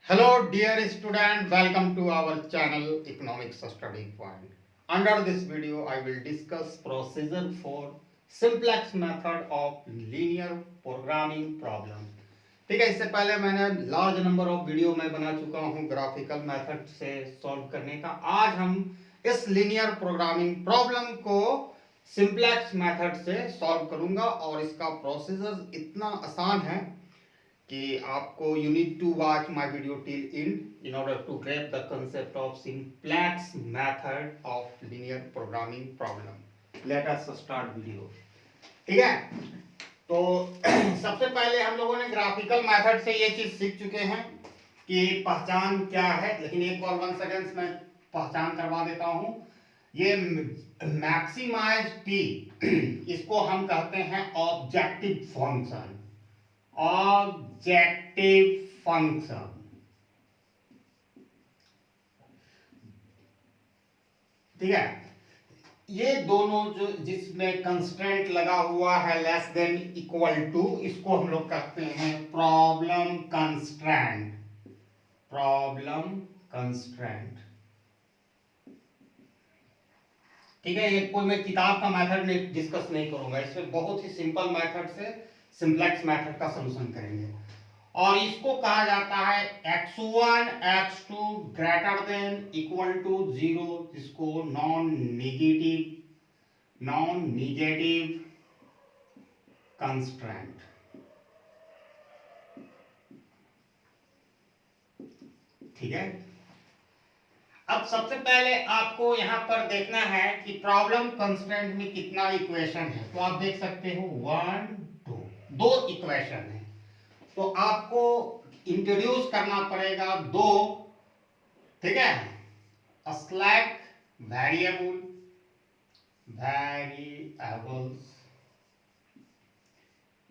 Hello, dear student. Welcome to our channel Economics Study Point. Under this video, I will discuss procedure for simplex method of linear programming problem. ठीक है, इससे पहले मैंने large number of video में बना चुका हूँ graphical method से सॉल्व करने का। आज हम इस लिनियर प्रोग्रामिंग प्रॉब्लम को सिंप्लेक्स मेथड से सॉल्व करूंगा और इसका प्रोसीजर इतना आसान है कि आपको you need to watch my video till end in order to grasp the concept of simplex method of linear programming problem. Let us start video. ठीक है, तो सबसे पहले हम लोगों ने ग्राफिकल मेथड से ये चीज सीख चुके हैं कि पहचान क्या है, लेकिन एक बार 1 सेकेंड्स में पहचान करवा देता हूं। ये मैक्सिमाइज टी इसको हम कहते हैं ऑब्जेक्टिव फंक्शन। ऑब्जेक्टिव फंक्शन, ठीक है। ये दोनों जो जिसमें कंस्ट्रेंट लगा हुआ है लेस देन इक्वल टू, इसको हम लोग कहते हैं प्रॉब्लम कंस्ट्रेंट। प्रॉब्लम कंस्ट्रेंट, ठीक है। ये कोई मैं किताब का मेथड डिस्कस नहीं करूंगा, इसमें बहुत ही सिंपल मेथड से सिंप्लेक्स मेथड का सॉल्यूशन करेंगे। और इसको कहा जाता है x1 x2 greater than equal to 0, जिसको नॉन नेगेटिव कंस्ट्रेंट, ठीक है। अब सबसे पहले आपको यहां पर देखना है कि प्रॉब्लम कंस्ट्रेंट में कितना इक्वेशन है। तो आप देख सकते हो 1 2 दो इक्वेशन है, तो आपको इंट्रोड्यूस करना पड़ेगा दो, ठीक है, slack variables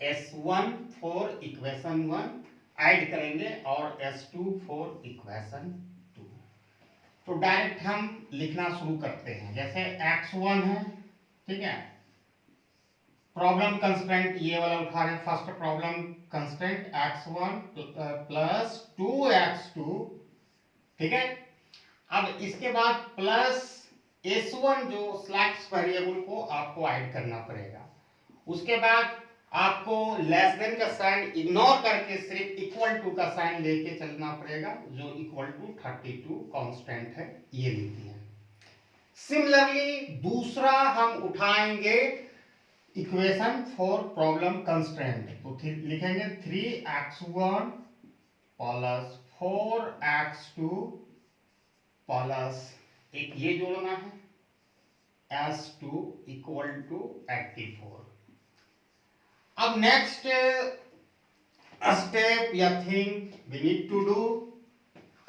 S1 for equation 1 add करेंगे और S2 फॉर इक्वेशन 2। तो डायरेक्ट हम लिखना शुरू करते हैं। जैसे x1 है, ठीक है, प्रॉब्लम कंस्ट्रेंट ये वाला उठा रहे हैं। First problem constraint x1 plus 2x2, ठीक है। अब इसके बाद प्लस S1 जो स्लैक्स वेरिएबल को आपको ऐड करना पड़ेगा। उसके बाद आपको लेस देन का साइन इग्नोर करके सिर्फ इक्वल टू का साइन लेके चलना पड़ेगा, जो इक्वल टू 32 कांस्टेंट है, ये लिखती है। सिमिलरली दूसरा हम उठाएंगे इक्वेशन फॉर प्रॉब्लम कंस्ट्रेंट, तो लिखेंगे 3x1 प्लस 4x2 प्लस एक ये जोड़ना है S2 इक्वल टू 84। अब नेक्स्ट स्टेप या thing we need to do,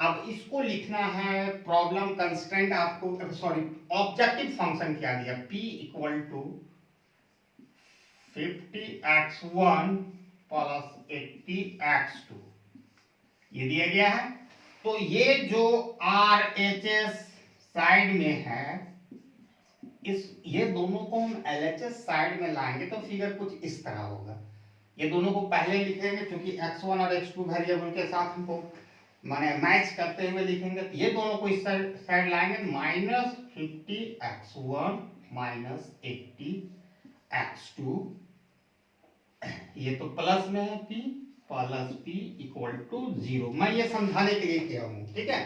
अब इसको लिखना है प्रॉब्लम कंस्ट्रेंट। आपको सॉरी ऑब्जेक्टिव फंक्शन क्या दिया, p equal to 50x1 plus 80x2 ये दिया गया है। तो ये जो RHS साइड में है, ये दोनों को हम LHS साइड में लाएंगे तो फिगर कुछ इस तरह होगा। ये दोनों को पहले लिखेंगे क्योंकि x1 और x2 वेरिएबल के साथ हमको माने मैच करते हुए लिखेंगे, तो ये दोनों को इस साइड लाएंगे, माइनस 50x1 माइनस 80x2, ये तो प्लस में है p plus p equal to 0। मैं ये समझाने के लिए किया हूं, ठीक है।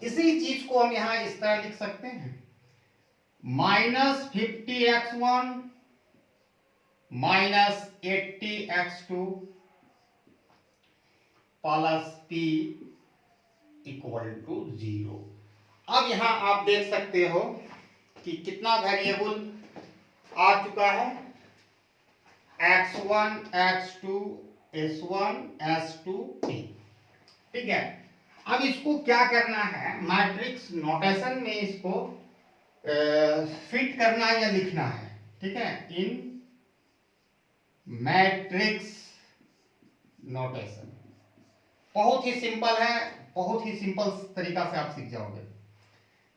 इसी चीज को हम यहां इस तरह लिख सकते हैं, minus 50x1 minus 80x2 plus p equal to 0। अब यहां आप देख सकते हो कि कितना वेरिएबल आ चुका है, x1 x2 S1 S2 p, ठीक है। अब इसको क्या करना है, मैट्रिक्स नोटेशन में इसको फिट करना है या लिखना है, ठीक है, इन मैट्रिक्स नोटेशन। बहुत ही सिंपल है, बहुत ही सिंपल तरीका से आप सीख जाओगे,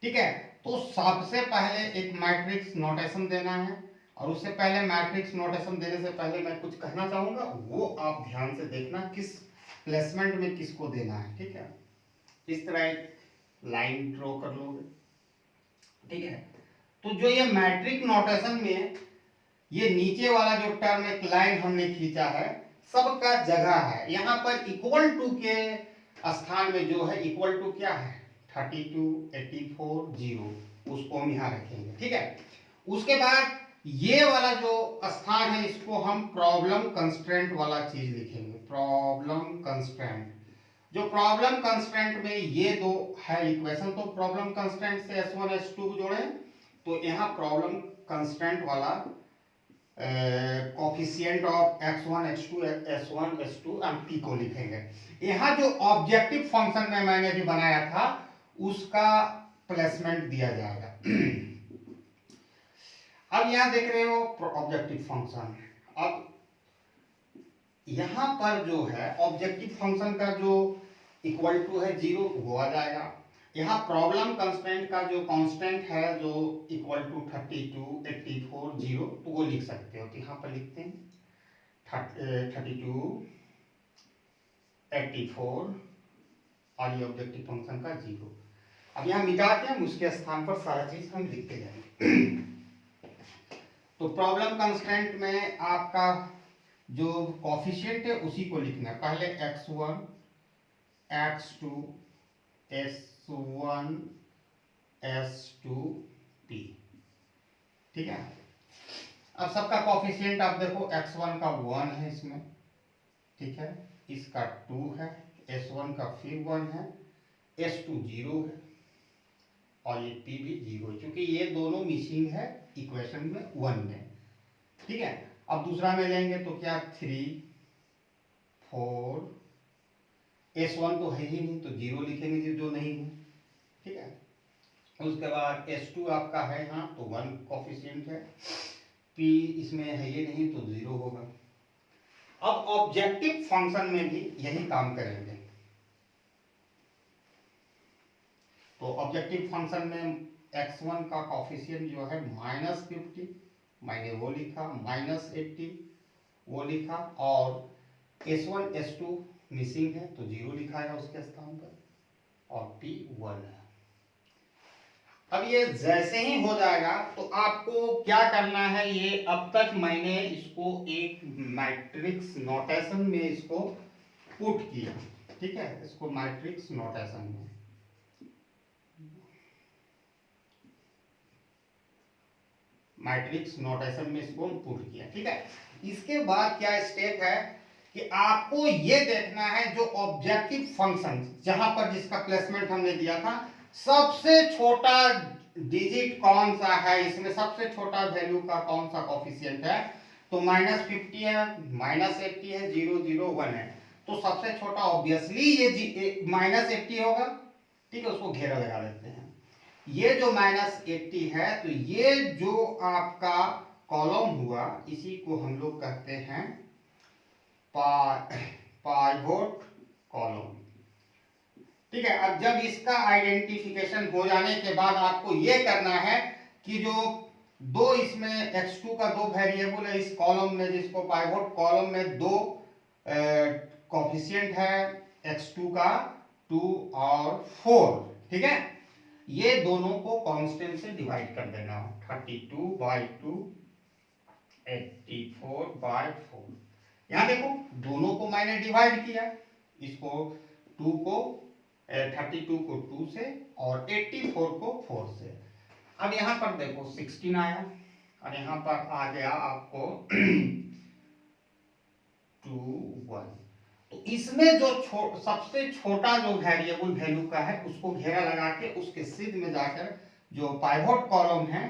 ठीक है। तो सबसे पहले एक मैट्रिक्स नोटेशन देना है, और उससे पहले मैट्रिक्स नोटेशन देने से पहले मैं कुछ कहना चाहूंगा, वो आप ध्यान से देखना किस प्लेसमेंट में किसको देना है, ठीक है। इस तरह एक लाइन ड्रॉ कर लोगे, ठीक है। तो जो ये मैट्रिक नोटेशन में ये नीचे वाला जो टर्म एक लाइन हमने खींचा है, सबका जगह है। यहाँ पर इक्वल टू के स्थान में जो है इक्वल टू क्या है 32, 84, 0, उसको हम यहाँ रखेंगे, ठीक है। उसके बाद ये वाला जो स्थान है इसको हम प्रॉब्लम कंस्ट्रेंट वाला चीज लिखेंगे, प्रॉब्लम कंस्ट्रेंट। जो प्रॉब्लम कंस्ट्रेंट में ये दो है इक्वेशन, तो प्रॉब्लम कंस्ट्रेंट से S1 S2 जोड़े, तो यहाँ प्रॉब्लम कंस्ट्रेंट वाला coefficient of x1 x2 s1 s2 and p को लिखेंगे। यहाँ जो ऑब्जेक्टिव फंक्शन में मैंने भी बनाया था उसका प्लेसमेंट दिया जाएगा। अब यहाँ देख रहे हो ऑब्जेक्टिव फंक्शन, अब यहाँ पर जो है ऑब्जेक्टिव फंक्शन का जो इक्वल टू है 0 वो आ जाएगा। यहाँ प्रॉब्लम कंस्टेंट का जो कांस्टेंट है जो इक्वल टू 32, 84, 0, तो वो लिख सकते हो, तो यहाँ पर लिखते हैं 32, 84 और ये ऑब्जेक्टिव फंक्शन का 0। अब यहाँ मिटा के हम उसके स्थान पर सारा चीज हम लिखते जाएंगे। तो प्रॉब्लम कंस्टेंट में आपका जो कोफिशिएंट है उसी को लिखना है, पहले x1, x2, s1, s2, p, ठीक है। अब सबका कोफिशिएंट आप देखो x1 का 1 है इसमें, ठीक है, इसका 2 है, s1 का फिर 1 है, s2 0 है और ये p भी 0 है, क्योंकि ये दोनों मिसिंग है इक्वेशन में 1 में, ठीक है। अब दूसरा में लेंगे तो क्या 3, 4, s1 तो है ही नहीं तो 0 लिखेंगे जो नहीं है, ठीक है। उसके बाद s2 आपका है यहाँ तो 1 कोफिशिएंट है, p इसमें है ये नहीं तो 0 होगा। अब ऑब्जेक्टिव फंक्शन में भी यही काम करेंगे। तो ऑब्जेक्टिव फंक्शन में x1 का कोफिशिएंट जो है -50, मैंने वो लिखा, -80 वो लिखा, और s1 s2 मिसिंग है तो 0 लिखा है उसके स्थान पर, और p 1 है। अब ये जैसे ही हो जाएगा तो आपको क्या करना है, ये अब तक मैंने इसको एक मैट्रिक्स नोटेशन में इसको पुट किया, ठीक है, इसको मैट्रिक्स नोटेशन में, मैट्रिक्स नोटेशन में इसको पुट किया, ठीक है। इसके बाद क्या स्टेप है कि आपको ये देखना है जो ऑब्जेक्टिव फंक्शन जहां पर जिसका प्लेसमेंट हमने दिया था, सबसे छोटा डिजिट कौन सा है, इसमें सबसे छोटा वैल्यू का कौन सा कोफिशिएंट है, तो -50 है, -80 है, 0, 0, 1 है, तो सबसे छोटा ऑब्वियसली ये -80 होगा, ठीक है। उसको घेरा लगा देते हैं। ये जो -80 है तो ये जो आपका कॉलम हुआ इसी को हम लोग कहते हैं पाइवोट कॉलम, ठीक है। अब जब इसका आइडेंटिफिकेशन हो जाने के बाद आपको ये करना है कि जो दो इसमें x2 का 2 वेरिएबल है इस कॉलम में, जिसको पाइवोट कॉलम में 2 कोफिशिएंट है x2 का 2 और 4, ठीक है। ये दोनों को कांस्टेंट से डिवाइड कर देना, 32/2, 84/4। यहाँ देखो दोनों को मैंने डिवाइड किया, इसको 2 को 32 को 2 से और 84 को 4 से। अब यहाँ पर देखो 16 आया और यहाँ पर आ गया आपको 2, 1। तो इसमें जो सबसे छोटा जो वेरिएबल वैल्यू का है उसको घेरा लगा के उसके सिद्ध में जाकर जो पाइवोट कॉलम है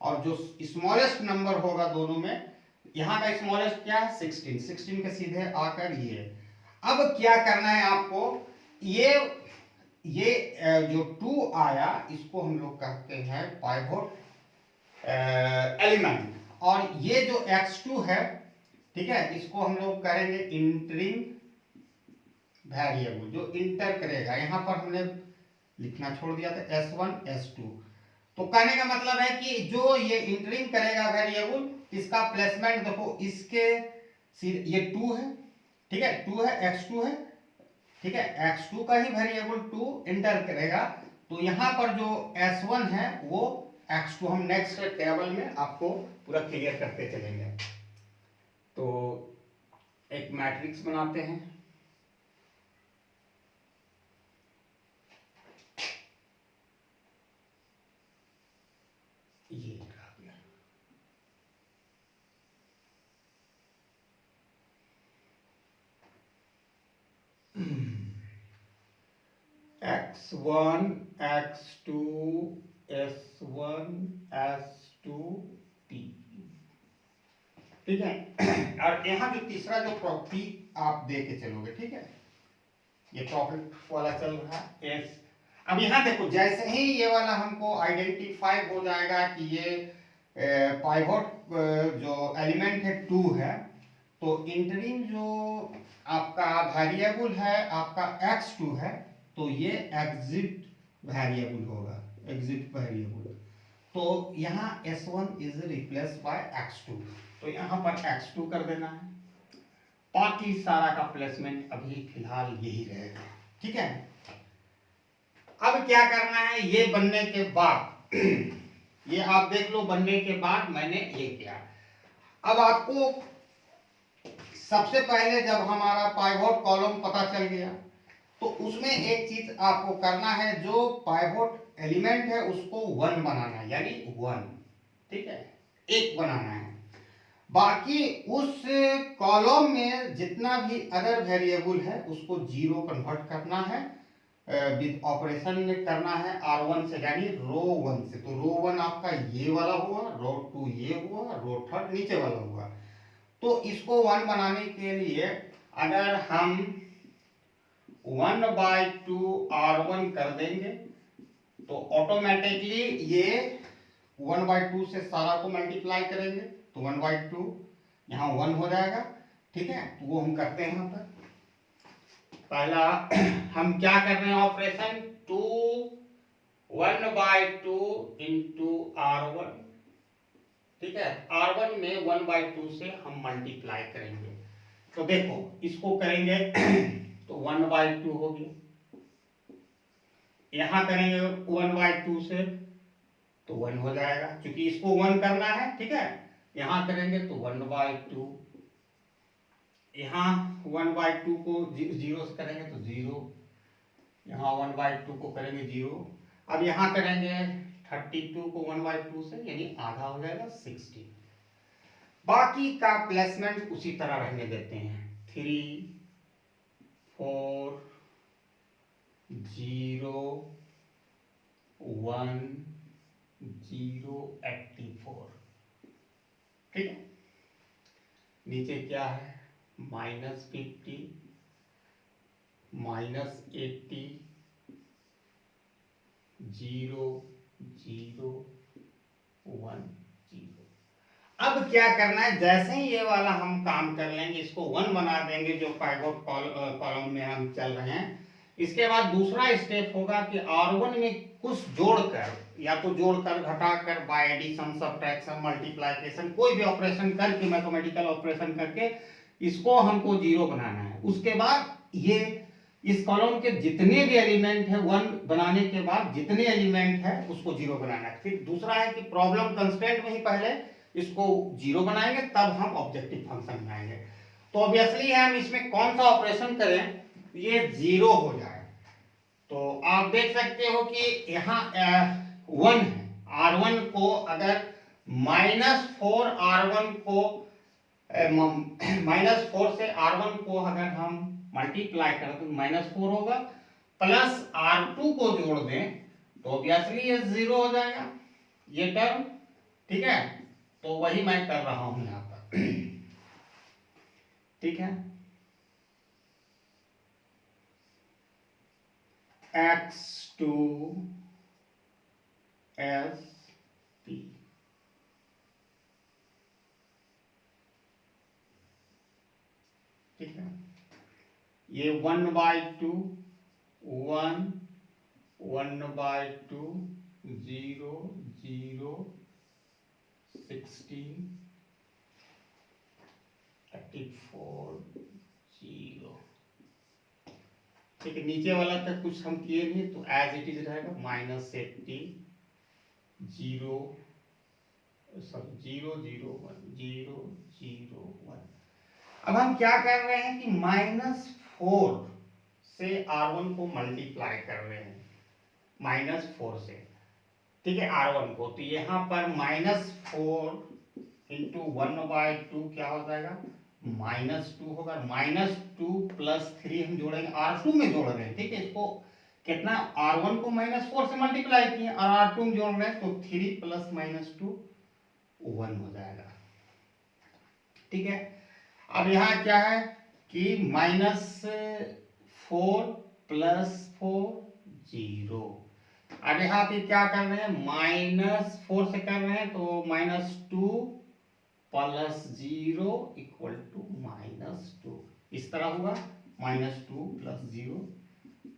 और जो स्मॉलेस्ट नंबर होगा दोनों में, यहाँ का स्मॉलेस्ट क्या है 16 के सीधे आकर ये। अब क्या करना है आपको, ये जो 2 आया इसको हम लोग कहते हैं पाइवोट एलिमेंट, और ये जो x2 है, ठीक है, इसको हम लोग करेंगे इंटरिंग वेरिएबल जो इंटर करेगा। यहाँ पर हमने लिखना छोड़ दिया था s1 s2, तो कहने का मतलब है कि जो ये इंटरिंग करेगा वेरिएबल इसका प्लेसमेंट देखो, इसके ये 2 है, ठीक है, 2 है, x2 है, ठीक है, x2 का ही वेरिएबल 2 एंटर करेगा, तो यहाँ पर जो s1 है वो x2, हम नेक्स्ट टेबल में आपको पूरा क्लियर करते चलेंगे। तो एक मैट्रिक्स बनाते हैं, ये आ गया। x1 x2 s1 s2 p, ठीक है। और यहाँ जो तीसरा जो प्रॉपर्टी आप दे के चलोगे, ठीक है, ये प्रॉफिट वाला चल रहा है एस। अब यहाँ देखो, जैसे ही ये वाला हमको आइडेंटिफाई हो जाएगा कि ये पाइवोट जो एलिमेंट है 2 है, तो इंटरिम जो आपका वेरिएबल है आपका x2 है, तो ये एग्जिट वेरिएबल होगा, एग्जिट वेरिएबल। तो यहाँ s1 is replace by x2, तो यहाँ पर x2 कर देना है, बाकी सारा का प्लेसमेंट अभी फिलहाल यही रहेगा, ठीक है। अब क्या करना है, ये बनने के बाद ये आप देख लो, बनने के बाद मैंने ये किया। अब आपको सबसे पहले जब हमारा पाइवोट कॉलम पता चल गया, तो उसमें एक चीज आपको करना है, जो पाइवोट एलिमेंट है उसको 1 बनाना है, यानी 1, ठीक है, 1 बनाना है। बाकी उस कॉलम में जितना भी अदर वेरिएबल है उसको 0 कन्वर्ट करना है, विद ऑपरेशन करना है R1 से, यानी रो 1 से। तो रो 1 आपका ये वाला हुआ, रो 2 ये हुआ, रो 3 नीचे वाला हुआ। तो इसको 1 बनाने के लिए अगर हम 1/2 R1 कर देंगे, तो ऑटोमेटिकली ये 1/2 से सारा को मल्टीप्लाई करेंगे, तो 1/2 यहाँ 1 हो जाएगा, ठीक है। तो वो हम करते हैं। यहाँ पर पहला हम क्या कर रहे हैं ऑपरेशन, 1/2 इंटू R1, ठीक है। R1 में 1/2 से हम मल्टीप्लाई करेंगे, तो देखो इसको करेंगे तो 1/2 हो गया, यहां करेंगे 1/2 से तो 1 हो जाएगा, क्योंकि इसको 1 करना है, ठीक है। यहां करेंगे तो 1/2, यहाँ 1/2 को 0 से करेंगे तो 0, यहाँ 1/2 को करेंगे 0। अब यहाँ करेंगे 32 को 1/2 से, यानी आधा हो जाएगा 60। बाकी का प्लेसमेंट उसी तरह रहने देते हैं, 3 4 0 1 0 84, ठीक है। नीचे क्या है, -50 -80 0 0 1 0। अब क्या करना है, जैसे ही ये वाला हम काम कर लेंगे, इसको 1 बना देंगे, जो पाइवोट कॉलम में हम चल रहे हैं। इसके बाद दूसरा स्टेप होगा कि R1 में कुछ जोड़कर, या तो जोड़कर, घटाकर, बाय एडिशन, सब्ट्रैक्शन, मल्टीप्लिकेशन, कोई भी ऑपरेशन करके, मैथमेटिकल ऑपरेशन करके इसको हमको 0 बनाना है। उसके बाद ये इस कॉलम के जितने भी एलिमेंट है, 1 बनाने के बाद जितने एलिमेंट है उसको 0 बनाना है। फिर दूसरा है कि प्रॉब्लम कंस्ट्रेंट में ही पहले इसको 0 बनाएंगे, तब हम ऑब्जेक्टिव फंक्शन बनाएंगे। तो ऑब्वियसली है, हम इसमें कौन सा ऑपरेशन करें ये 0 हो जाए। तो आप देख सकते हो कि यहाँ 1 है, R1 को अगर -4 R1 को -4 से R1 को अगर हम मल्टीप्लाई करें तो -4 होगा, प्लस R2 को जोड़ दें तो ऑब्वियसली ये 0 हो जाएगा, ये टर्म, ठीक है। तो वही मैं कर रहा हूं यहां पर, ठीक है। x2 sp, ठीक है। ये 1/2 1 1/2 0 0 16 34 0, ठीक है, नीचे वाला तक कुछ हम किए नहीं तो एज इट इज रहेगा -80 0 सॉरी 0 0 1 0 0 1। अब हम क्या कर रहे हैं कि -4 से R1 को मल्टीप्लाई कर रहे हैं, -4 से, ठीक है, R1 को। तो यहाँ पर -4 इंटू 1/2 क्या हो जाएगा, -2 होगा। -2 + 3 हम जोड़ेंगे, R2 में जोड़ रहे हैं, ठीक है, इसको कितना, R1 को -4 से मल्टीप्लाई किए और R2 में जोड़ रहे हैं, तो 3 + -2 1 हो जाएगा, ठीक है। अब यहाँ क्या है कि -4 + 4 0। अब यहाँ पे क्या कर रहे हैं, -4 से कर रहे हैं तो -2 + 0 = -2, इस तरह हुआ, -2 + 0,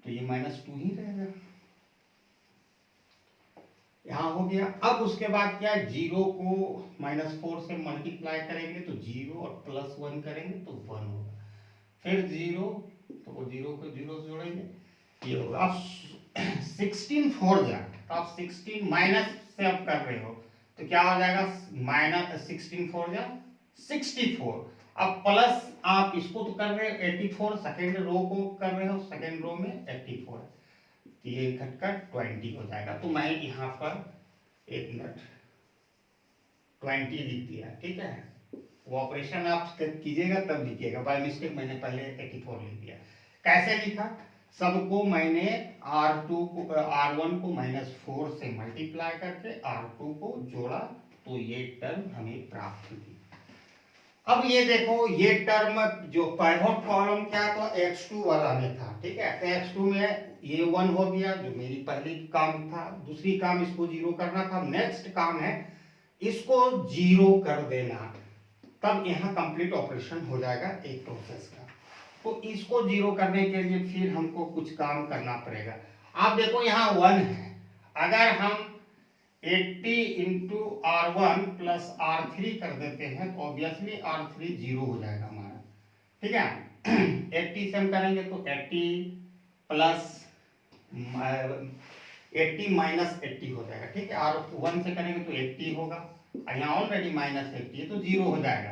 तो ये -2 ही रहेगा, यहाँ हो गया। अब उसके बाद क्या है, 0 को -4 से मल्टीप्लाई करेंगे तो 0 और +1 करेंगे तो 1 होगा, फिर 0 तो वो 0 को 0 से जोड़ेंगे, ये होगा। अब 16 4 जा, तो आप 16 माइनस से अब कर रहे हो तो क्या हो जाएगा, -16 4 जा 64। अब प्लस आप इसको तो कर रहे हो 84, सेकेंड रो को कर रहे हो, सेकेंड रो में 84 है, तो ये घटकर 20 हो जाएगा। तो मैं यहाँ पर 1 मिनट 20 लिख दिया, ठीक है। वो ऑपरेशन आप कीजिएगा तब लिखिएगा, बाय मिस्टेक मैंने पहले 84 लिख दिया। कैसे लिखा, सबको मैंने R2 को R1 को -4 से मल्टीप्लाई करके R2 को जोड़ा, तो ये टर्म हमें प्राप्त हुई। अब ये देखो, ये टर्म जो पाइवट कॉलम क्या था, x2 वाला में था, ठीक है, तो x2 में ये 1 हो गया, जो मेरी पहली काम था। दूसरी काम इसको 0 करना था, नेक्स्ट काम है इसको 0 कर देना, तब यहाँ कंप्लीट ऑपरेशन हो जाएगा एक प्रोसेस का। तो इसको 0 करने के लिए फिर हमको कुछ काम करना पड़ेगा। आप देखो यहाँ 1 है, अगर हम 80 इंटू R1 + R3 कर देते हैं तो ऑब्वियसली R3 0 हो जाएगा हमारा, ठीक है। 80 से हम करेंगे तो 80 प्लस 80 माइनस 80 हो जाएगा, ठीक है। R1 से करेंगे तो 80 होगा, और यहाँ ऑलरेडी -80 है तो 0 हो जाएगा।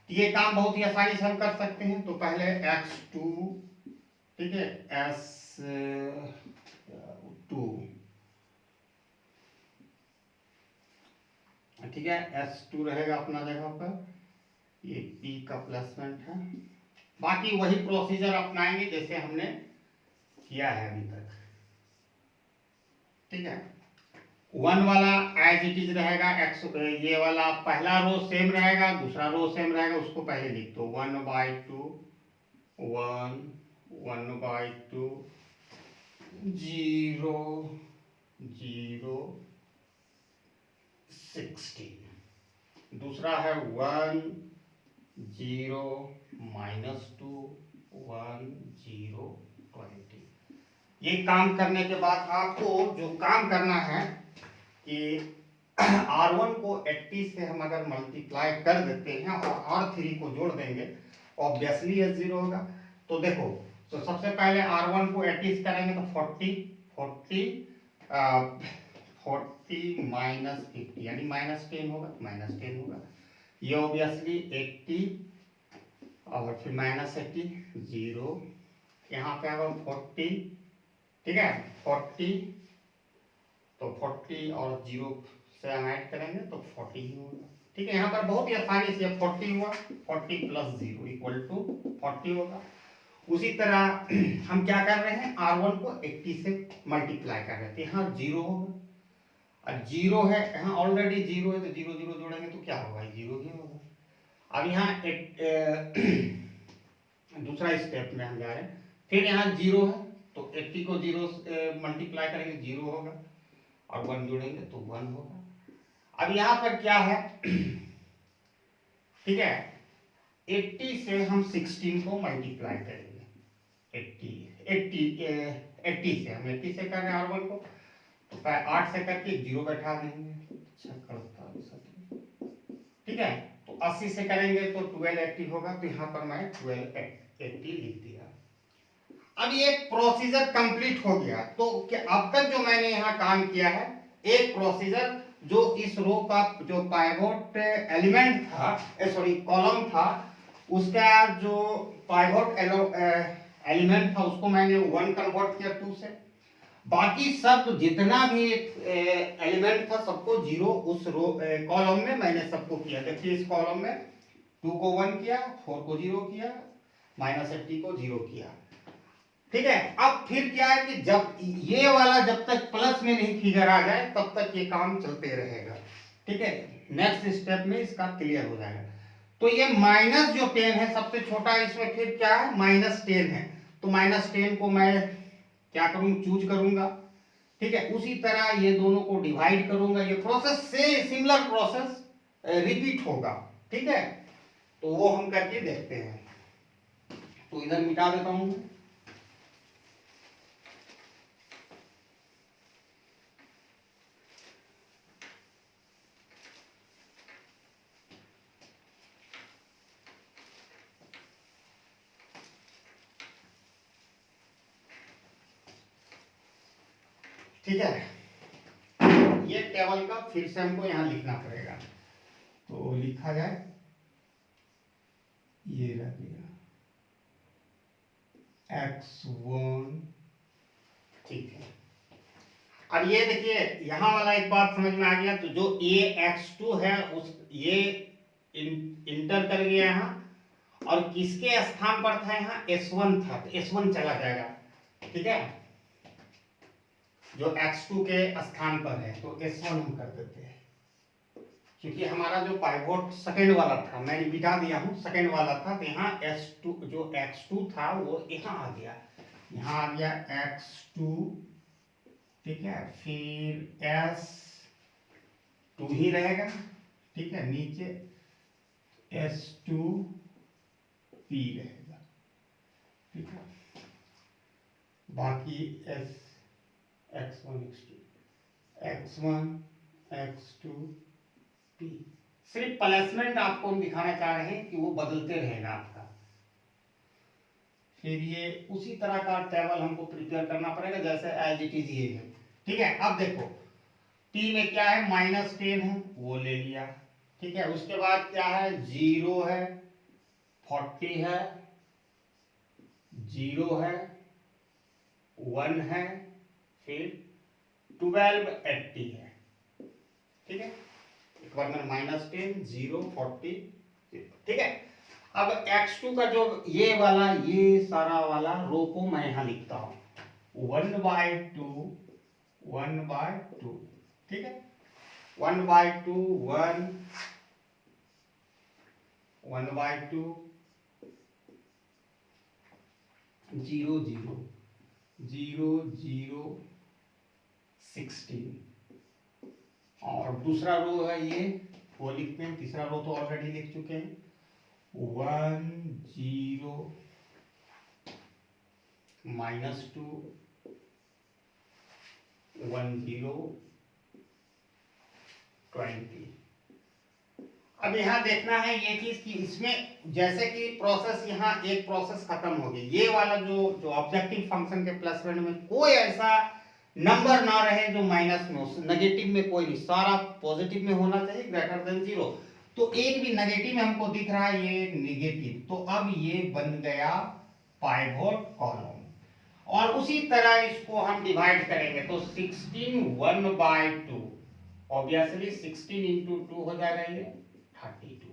तो ये काम बहुत ही आसानी से हम कर सकते हैं। तो पहले x2, ठीक है, S2, ठीक है, S2 रहेगा अपना जगह पर, ये P का प्लेसमेंट है। बाकी वही प्रोसीजर अपनाएंगे जैसे हमने किया है अभी तक, ठीक है। 1 वाला एज इट इज रहेगा, एक्स ये वाला पहला रो सेम रहेगा, दूसरा रो सेम रहेगा, उसको पहले लिख दो 1/2 1 1/2 0 0 16। दूसरा है 1 0 -2 1 0 20। ये काम करने के बाद आपको जो काम करना है कि R1 को 80 से हम अगर मल्टीप्लाई कर देते हैं और R3 को जोड़ देंगे, ऑब्वियसली ये 0 होगा। तो देखो, तो सबसे पहले R1 को 80 से करेंगे तो 40 -50 यानी -10 होगा, -10 होगा। ये ऑब्वियसली 80 और फिर -80 0, यहाँ पे आएगा 40, ठीक है, 40, तो 40 और 0 से हम ऐड करेंगे तो 40 ही होगा, ठीक है। यहाँ पर बहुत ही आसानी से 40 हुआ, 40 + 0 = 40 होगा। उसी तरह हम क्या कर रहे हैं, R1 को 80 से मल्टीप्लाई कर रहे थे, यहाँ 0 होगा, और 0 है, यहाँ ऑलरेडी 0 है, तो 0 0 जोड़ेंगे तो क्या होगा, 0 ही होगा। अब यहाँ दूसरा स्टेप में हम जा रहे हैं, फिर यहाँ 0 है तो 80 को 0 मल्टीप्लाई करेंगे 0 होगा, और 1 जोड़ेंगे तो 1 होगा। अब यहाँ पर क्या है, ठीक है, 80 से हम 16 को मल्टीप्लाई करेंगे, 80 से हम 80 से कर रहे हैं R1 को, तो 8 से करके 0 बैठा देंगे, ठीक है। तो 80 से करेंगे तो 1280 होगा, तो यहाँ पर मैं 1280 लिख दिया। अब ये प्रोसीजर कंप्लीट हो गया। तो क्या अब तक जो मैंने यहाँ काम किया है, एक प्रोसीजर जो इस रो का जो पाइवोट एलिमेंट था, सॉरी कॉलम था, उसका जो पाइवोट एलिमेंट था उसको मैंने 1 कन्वर्ट किया 2 से। बाकी सब जितना भी एलिमेंट था सबको 0 उस रो कॉलम में मैंने सबको किया। देखिए इस कॉलम में 2 को 1 किया, 4 को 0 किया, -80 को 0 किया। ठीक है, अब फिर क्या है कि जब ये वाला जब तक प्लस में नहीं फिगर आ जाए तब तक ये काम चलते रहेगा। ठीक है, नेक्स्ट स्टेप में इसका क्लियर हो जाएगा। तो ये -10 है सबसे छोटा, इसमें फिर क्या है -10 है, तो -10 को मैं क्या करूं, चूज करूंगा। ठीक है, उसी तरह ये दोनों को डिवाइड करूंगा। ये प्रोसेस से सिमिलर प्रोसेस रिपीट होगा। ठीक है, तो वो हम करके देखते हैं। तो इधर मिटा देता हूं। ठीक है, ये टेबल का फिर से हमको यहां लिखना पड़ेगा। तो लिखा जाए, ये रह गया x1। ठीक है, अब ये देखिए यहां वाला एक बात समझ में आ गया। तो जो ये x2 है उस ये इंटर कर गया यहां, और किसके स्थान पर था, यहाँ s1 था, तो s1 चला जाएगा। ठीक है, जो x2 के स्थान पर है तो s1 हम कर देते हैं, क्योंकि हमारा जो पाइवोट सेकंड वाला था मैंने बिठा दिया हूं, सेकंड वाला था, तो यहाँ s2 जो x2 था वो यहाँ आ गया, यहाँ आ गया x2। ठीक है, फिर s2 ही रहेगा। ठीक है, नीचे s2p रहेगा। ठीक है, बाकी x1 x2 p, सिर्फ प्लेसमेंट आपको हम दिखाना चाह रहे हैं कि वो बदलते रहेगा आपका। फिर ये उसी तरह का टेबल हमको प्रिपेयर करना पड़ेगा जैसे एज इट इज ये है। ठीक है, अब देखो p में क्या है, -10 है, वो ले लिया। ठीक है, उसके बाद क्या है, 0 है, 40 है, 0 है, 1 है, फिर 12 80 है। ठीक है, एक बार में -10 0 40। ठीक है, अब x2 का जो ये वाला ये सारा वाला रो को मैं यहां लिखता हूं 1/2 1/2। ठीक है, 1/2 1 1/2 0 0 0 0 16। और दूसरा रो है ये, वो लिखते हैं। तीसरा रो तो ऑलरेडी लिख चुके हैं, 1 0 -2 1 0 20। अब यहाँ देखना है ये चीज कि इसमें जैसे कि प्रोसेस, यहाँ एक प्रोसेस खत्म हो गई, ये वाला जो ऑब्जेक्टिव फंक्शन के प्लस में कोई ऐसा नंबर ना रहे जो माइनस में हो, नेगेटिव में कोई नहीं, सारा पॉजिटिव में होना चाहिए, ग्रेटर देन 0। तो एक भी नेगेटिव में हमको दिख रहा है ये नेगेटिव, तो अब ये बन गया पाइवोट कॉलम। और उसी तरह इसको हम डिवाइड करेंगे तो 16 1/2, ऑब्वियसली 16 इंटू 2 हो जाएगा ये 32,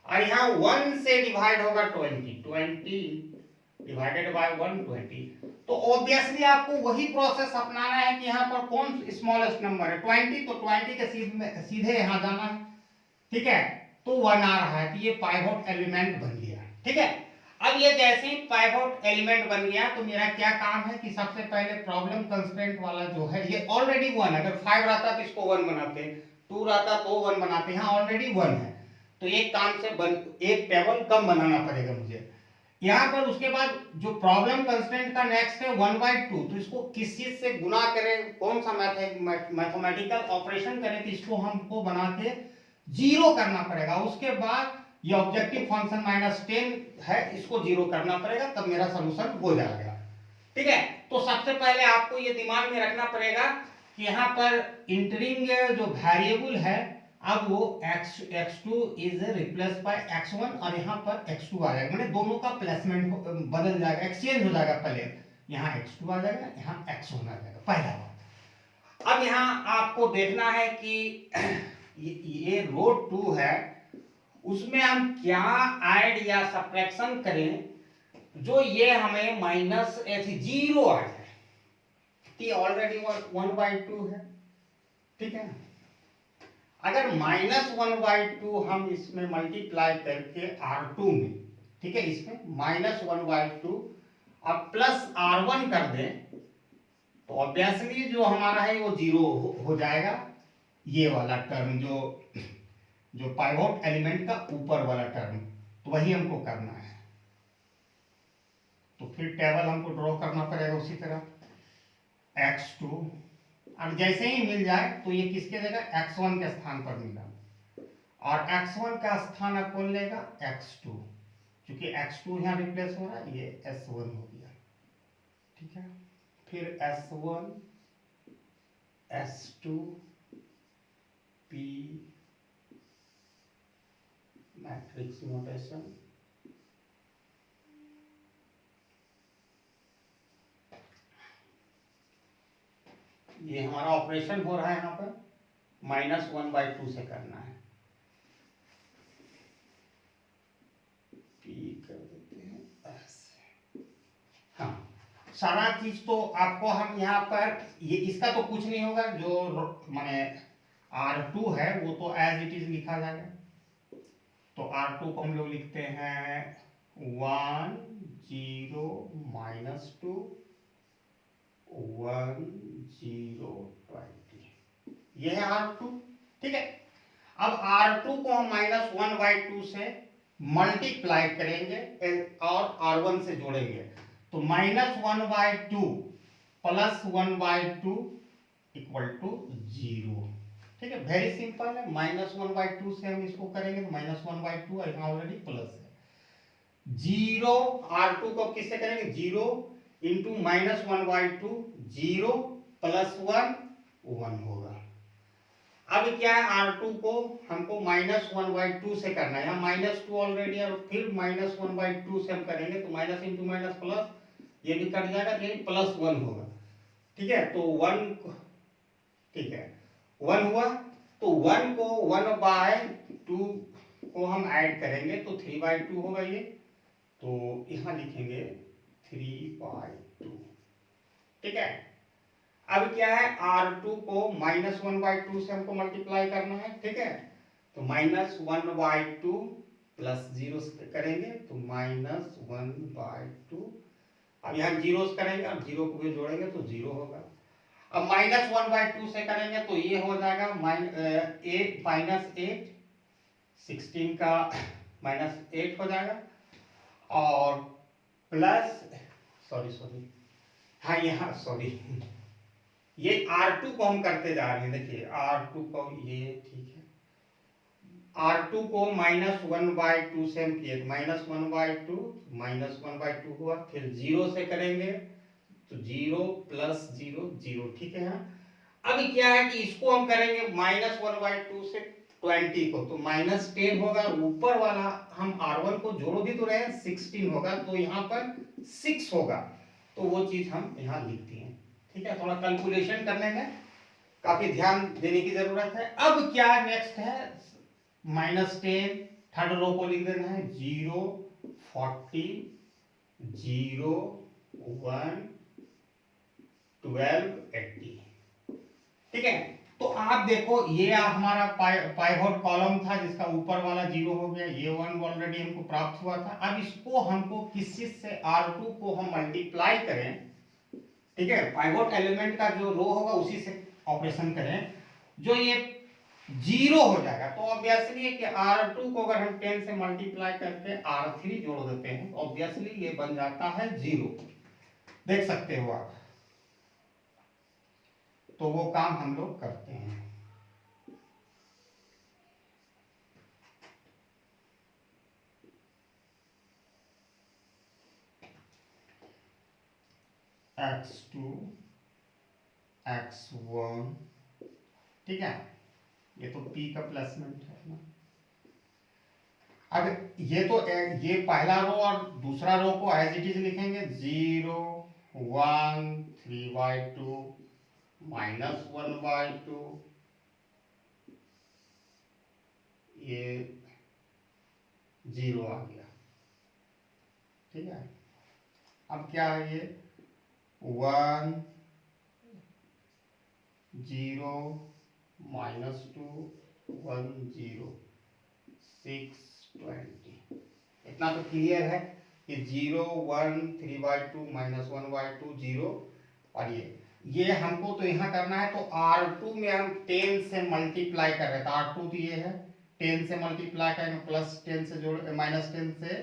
और यहाँ 1 से डिवाइड होगा 20 डिवाइडेड बाय 120। तो ऑब्वियसली आपको वही प्रोसेस अपनाना है कि यहाँ पर कौन स्मॉलेस्ट नंबर है 20, तो 20 के सीधे यहाँ जाना है। ठीक है, तो 1 आ रहा है, तो ये पाइवोट एलिमेंट बन गया। ठीक है, अब ये जैसे ही पाइवोट एलिमेंट बन गया तो मेरा क्या काम है कि सबसे पहले प्रॉब्लम कंस्ट्रेंट वाला जो है ये ऑलरेडी 1, अगर 5 रहता तो इसको 1 बनाते, 2 रहता तो 1 बनाते, यहाँ ऑलरेडी 1 है, तो एक काम से एक टेबल कम बनाना पड़ेगा मुझे यहाँ पर। उसके बाद जो प्रॉब्लम कंस्टेंट का नेक्स्ट है 1/2, तो इसको किस चीज से गुना करें, कौन सा मैथमेटिकल ऑपरेशन करें, तो इसको हमको बना के 0 करना पड़ेगा। उसके बाद ये ऑब्जेक्टिव फंक्शन -10 है, इसको 0 करना पड़ेगा, तब मेरा सोल्यूशन हो जाएगा। ठीक है। तो सबसे पहले आपको ये दिमाग में रखना पड़ेगा कि यहाँ पर इंटरिंग जो वेरिएबल है, अब वो x2 is replace by x1 और यहाँ पर x2 आ जाएगा, मैंने दोनों का प्लेसमेंट बदल जाएगा, एक्सचेंज हो जाएगा। पहले यहाँ x2 आ जाएगा, यहाँ x1 आ जाएगा, पहला बात। अब यहाँ आपको देखना है कि ये रो 2 है, उसमें हम क्या ऐड या सब्ट्रैक्शन करें जो ये हमें माइनस जीरो आ जाए। ये ऑलरेडी 1/2 है, ठीक है। अगर -1/2 हम इसमें मल्टीप्लाई करके R2 में, ठीक है, इसमें -1/2 और प्लस R1 कर दें तो ऑब्वियसली जो हमारा है वो जीरो हो जाएगा। ये वाला टर्म जो पाइवोट एलिमेंट का ऊपर वाला टर्म, तो वही हमको करना है। तो फिर टेबल हमको ड्रॉ करना पड़ेगा उसी तरह, x2, और जैसे ही मिल जाए तो ये किसके जगह x1 के स्थान पर मिला, और x1 का स्थान अब कौन लेगा, x2, क्योंकि x2 यहाँ रिप्लेस हो रहा है, ये s1 हो गया, ठीक है। फिर s1 s2 p matrix notation, ये हमारा ऑपरेशन हो रहा है यहाँ पर -1/2 से करना है, p कर देते हैं ऐसे। हाँ, सारा चीज तो आपको हम यहाँ पर ये इसका तो कुछ नहीं होगा, जो माने R2 है वो तो एज इट इज लिखा जाएगा। तो R2 को हम लोग लिखते हैं 1 0 -2 1 0 20, ये है R2, ठीक है। अब R2 को हम -1/2 से मल्टीप्लाई करेंगे और R1 से जोड़ेंगे, तो -1/2 प्लस 1/2 इक्वल टू 0, ठीक है। वेरी सिंपल है, -1/2 से हम इसको करेंगे तो -1/2 और यहाँ ऑलरेडी प्लस है। 0 R2 को किससे करेंगे, 0 इंटू -1/2, 0 प्लस 1 1 होगा। अब क्या है, R2 को हमको -1/2 से करना है, यहाँ -2 ऑलरेडी, और फिर -1/2 से हम करेंगे तो माइनस इंटू माइनस प्लस, ये भी कट जाएगा, यानी +1 होगा, ठीक है। तो 1, ठीक है, 1 हुआ, तो 1 को 1/2 को हम ऐड करेंगे तो 3/2 होगा ये, तो यहाँ लिखेंगे 3/2, ठीक है। अब क्या है, R2 को -1/2 से हमको मल्टीप्लाई करना है, ठीक है। तो -1/2 प्लस 0 करेंगे तो -1/2, अब यहाँ जीरो करेंगे और 0 को भी जोड़ेंगे तो 0 होगा। अब -1/2 से करेंगे तो ये हो जाएगा -8, 16 का -8 हो जाएगा, और प्लस सॉरी हाँ यहाँ सॉरी ये R2 को हम करते जा रहे हैं, देखिए R2 को, ये ठीक है, R2 को -1/2 से हम किए, -1/2 -1/2 हुआ, फिर 0 से करेंगे तो 0 प्लस 0 0, ठीक है। अब क्या है कि इसको हम करेंगे -1/2 से 20 को, तो -10 होगा, ऊपर वाला हम R1 को जोड़ भी तो रहे हैं, 16 होगा, तो यहाँ पर 6 होगा, तो वो चीज हम यहाँ लिख दिए, ठीक है। थोड़ा कैलकुलेशन करने में काफी ध्यान देने की जरूरत है। अब क्या नेक्स्ट है, -10, थर्ड रो को लिख देना है 0 40 0 1 12 80, ठीक है। तो आप देखो ये हमारा पाइवोट कॉलम था जिसका ऊपर वाला 0 हो गया, ये 1 ऑलरेडी हमको प्राप्त हुआ था। अब इसको हमको किस चीज से, R2 को हम मल्टीप्लाई करें, ठीक है, पाइवोट एलिमेंट का जो रो होगा उसी से ऑपरेशन करें, जो ये 0 हो जाएगा, तो ऑब्वियसली है कि R2 को अगर हम 10 से मल्टीप्लाई करके R3 जोड़ देते हैं तो ऑब्वियसली ये बन जाता है 0, देख सकते हो आप। तो वो काम हम लोग करते हैं। x2 x1, ठीक है, ये तो p का प्लेसमेंट है ना। अब ये तो ये पहला रो और दूसरा रो को एज इट इज लिखेंगे 0 1 3/2 -1/2, ये 0 आ गया, ठीक है। अब क्या है ये 1 0 -2 1 0 6 20, इतना तो क्लियर है कि 0 1 3/2 -1/2 0, और ये हमको तो यहाँ करना है, तो R2 में हम 10 से मल्टीप्लाई कर रहे थे, R2 तो ये है 10 से मल्टीप्लाई करेंगे, +10 से जोड़ -10 से,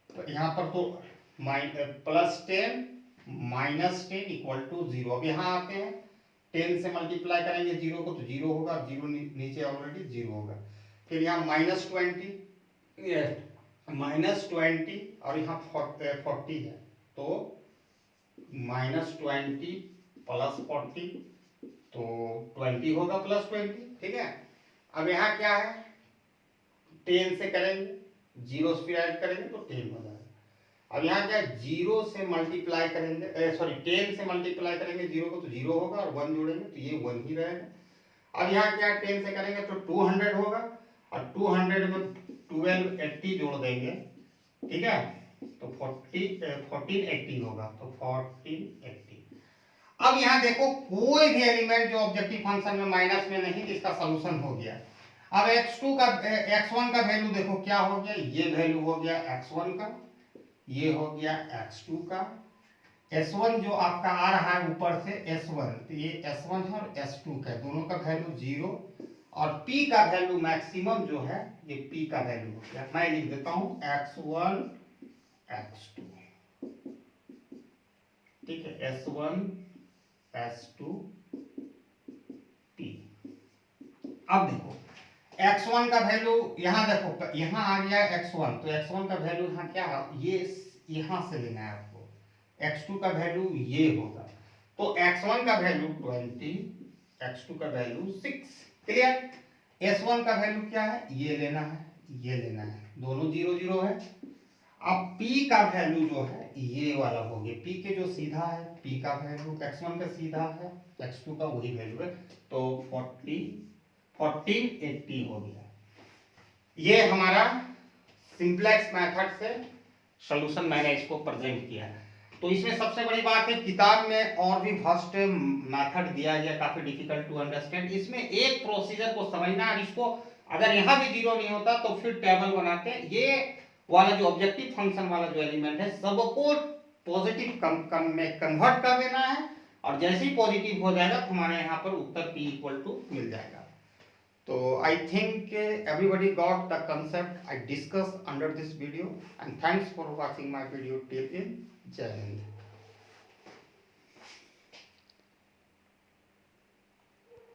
तो यहाँ पर तो +10 -10 = 0। अब यहाँ आते हैं 10 से मल्टीप्लाई करेंगे 0 को तो 0 होगा, 0 नीचे ऑलरेडी 0 होगा, फिर यहाँ -20 और यहाँ 40 है, तो -20 + 40 तो 20 होगा, +20, ठीक है। अब यहाँ क्या है 10 से करेंगे 0 से ऐड करेंगे तो 10 हो जाएगा। अब यहाँ क्या 0 से मल्टीप्लाई करेंगे, सॉरी 10 से मल्टीप्लाई करेंगे 0 को तो 0 होगा, और 1 जोड़ेंगे तो ये 1 ही रहेगा। अब यहाँ क्या 10 से करेंगे तो 200 होगा, और 200 में 12 80 जोड़ देंगे, ठीक है, तो 1480 होगा, तो 1480। अब यहाँ देखो कोई भी एलिमेंट जो ऑब्जेक्टिव फंक्शन में माइनस में नहीं, इसका सोल्यूशन हो गया। अब x1 का वैल्यू देखो क्या हो गया, ये वैल्यू हो गया x1 का, ये हो गया x2 का, s1 जो आपका आ रहा है ऊपर से s1, तो ये s1 है और s2 का, दोनों का वैल्यू 0, और p का वैल्यू मैक्सिमम जो है ये p का वैल्यू हो गया। मैं लिख देता हूं x1 x2, ठीक है, s1 s2 p। अब देखो x1 का वैल्यू यहाँ देखो, यहाँ आ गया x1, तो x1 का वैल्यू यहाँ क्या है, ये यहाँ से लेना है आपको, x2 का वैल्यू ये होगा, तो x1 का वैल्यू 20, x2 का वैल्यू 6, क्लियर। s1 का वैल्यू क्या है, ये लेना है, ये लेना है, दोनों 0 0 है। अब p का वैल्यू जो है ये वाला हो गया, p के जो सीधा है p का वैल्यू, x1 का सीधा है x2 का वही वैल्यू है, तो 1480 हो गया। ये हमारा सिंप्लेक्स मेथड से सॉल्यूशन मैंने इसको प्रेजेंट किया है। तो इसमें सबसे बड़ी बात है किताब में और भी फर्स्ट मेथड दिया गया, काफी डिफिकल्ट टू अंडरस्टैंड। इसमें एक प्रोसीजर को समझना, और इसको अगर यहाँ भी 0 नहीं होता तो फिर टेबल बनाते हैं, ये वाला जो ऑब्जेक्टिव फंक्शन वाला जो एलिमेंट है सबको पॉजिटिव में कन्वर्ट कर देना है, और जैसे ही पॉजिटिव हो जाएगा तो हमारे यहाँ पर उत्तर p = मिल जाएगा। So I think everybody got the concept I discussed under this video, and thanks for watching my video till in. Jai Hind.